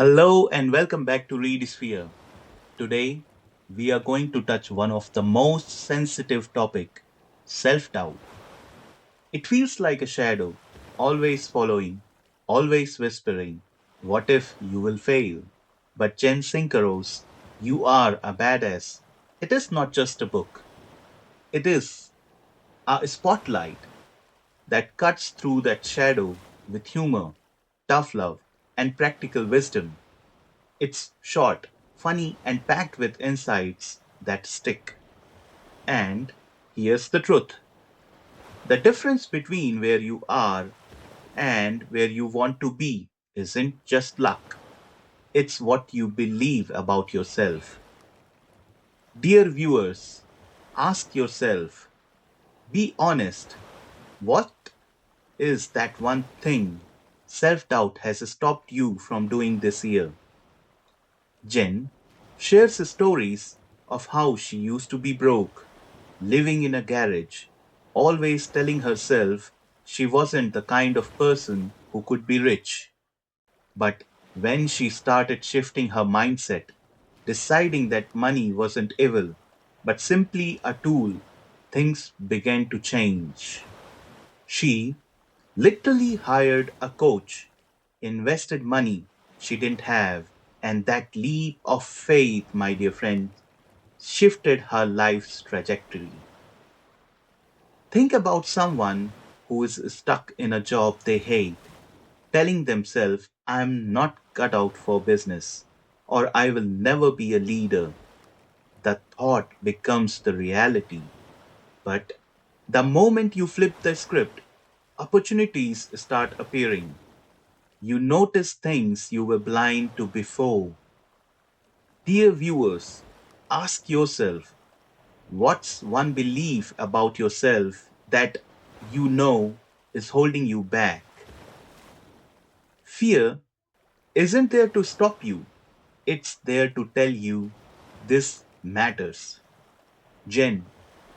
Hello and welcome back to ReadSphere. Today, we are going to touch one of the most sensitive topic, self-doubt. It feels like a shadow, always following, always whispering, what if you will fail? But Jen Sincero's You Are a Badass. It is not just a book. It is a spotlight that cuts through that shadow with humor, tough love, and practical wisdom. It's short, funny, and packed with insights that stick. And here's the truth: the difference between where you are and where you want to be isn't just luck, it's what you believe about yourself. Dear viewers, ask yourself, be honest, what is that one thing self doubt has stopped you from doing this year? Jen shares stories of how she used to be broke, living in a garage, always telling herself she wasn't the kind of person who could be rich. But when she started shifting her mindset, deciding that money wasn't evil, but simply a tool, things began to change. She literally hired a coach, invested money she didn't have, and that leap of faith, my dear friend, shifted her life's trajectory. Think about someone who is stuck in a job they hate, telling themselves, I'm not cut out for business, or I will never be a leader. The thought becomes the reality. But the moment you flip the script, opportunities start appearing. You notice things you were blind to before. Dear viewers, ask yourself, what's one belief about yourself that you know is holding you back? Fear isn't there to stop you, it's there to tell you this matters. Jen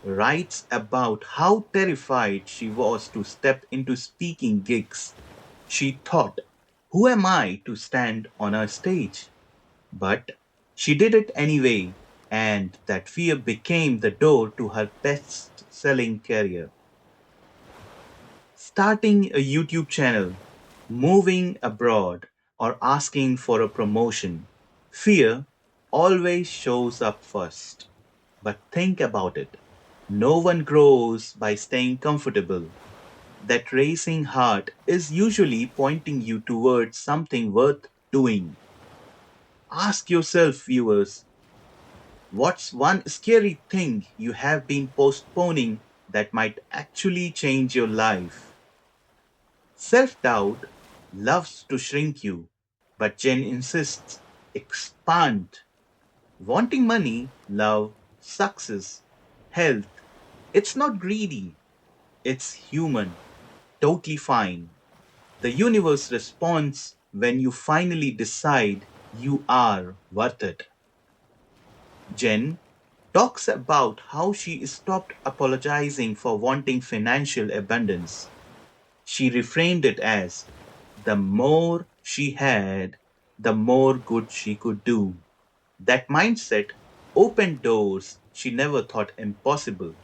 writes about how terrified she was to step into speaking gigs. She thought, who am I to stand on a stage? But she did it anyway, and that fear became the door to her best selling career. Starting a YouTube channel, moving abroad, or asking for a promotion, fear always shows up first. But think about it: no one grows by staying comfortable. That racing heart is usually pointing you towards something worth doing. Ask yourself, viewers, what's one scary thing you have been postponing that might actually change your life? Self doubt loves to shrink you, but Jen insists expand. Wanting money, love, success, health, it's not greedy, it's human, totally fine. The universe responds when you finally decide you are worth it. Jen talks about how she stopped apologizing for wanting financial abundance. She reframed it as the more she had, the more good she could do. That mindset opened doors she never thought impossible.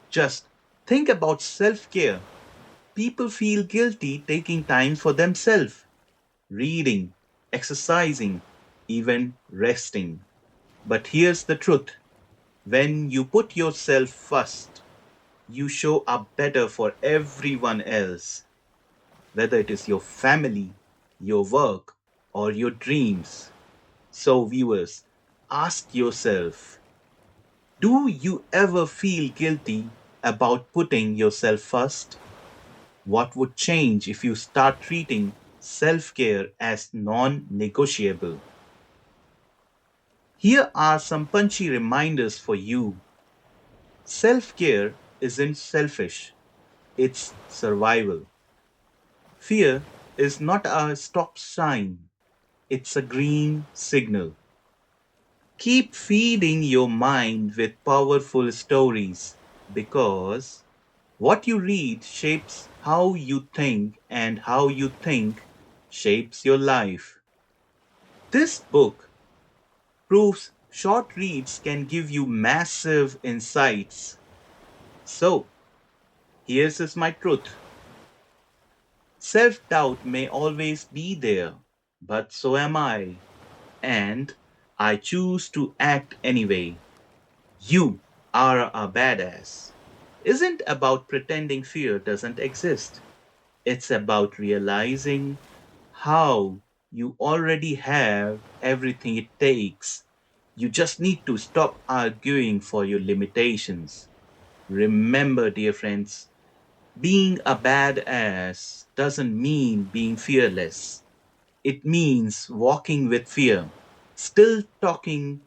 Just think about self care. People feel guilty taking time for themselves, reading, exercising, even resting. But here's the truth: when you put yourself first, you show up better for everyone else, whether it is your family, your work, or your dreams. So, viewers, ask yourself, do you ever feel guilty about putting yourself first? What would change if you start treating self care as non negotiable? Here are some punchy reminders for you. Self care isn't selfish, it's survival. Fear is not a stop sign, it's a green signal. Keep feeding your mind with powerful stories because what you read shapes how you think, and how you think shapes your life. This book proves short reads can give you massive insights. So, here's is my truth. Self doubt may always be there, but so am I. And I choose to act anyway. You are a badass. Isn't about pretending fear doesn't exist. It's about realizing how you already have everything it takes. You just need to stop arguing for your limitations. Remember, dear friends, being a badass doesn't mean being fearless. It means walking with fear, still talking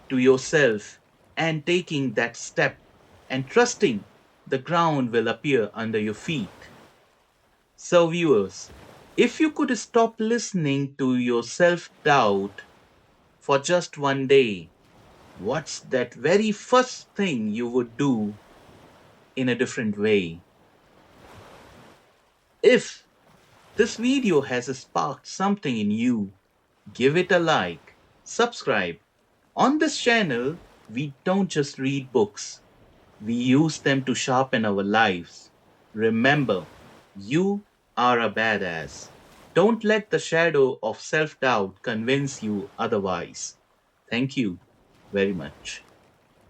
to yourself and taking that step and trusting the ground will appear under your feet. So, viewers, if you could stop listening to your self doubt for just one day, what's that very first thing you would do in a different way? If this video has sparked something in you, give it a like, subscribe. On this channel, we don't just read books, we use them to sharpen our lives. Remember, you are a badass. Don't let the shadow of self doubt convince you otherwise. Thank you very much.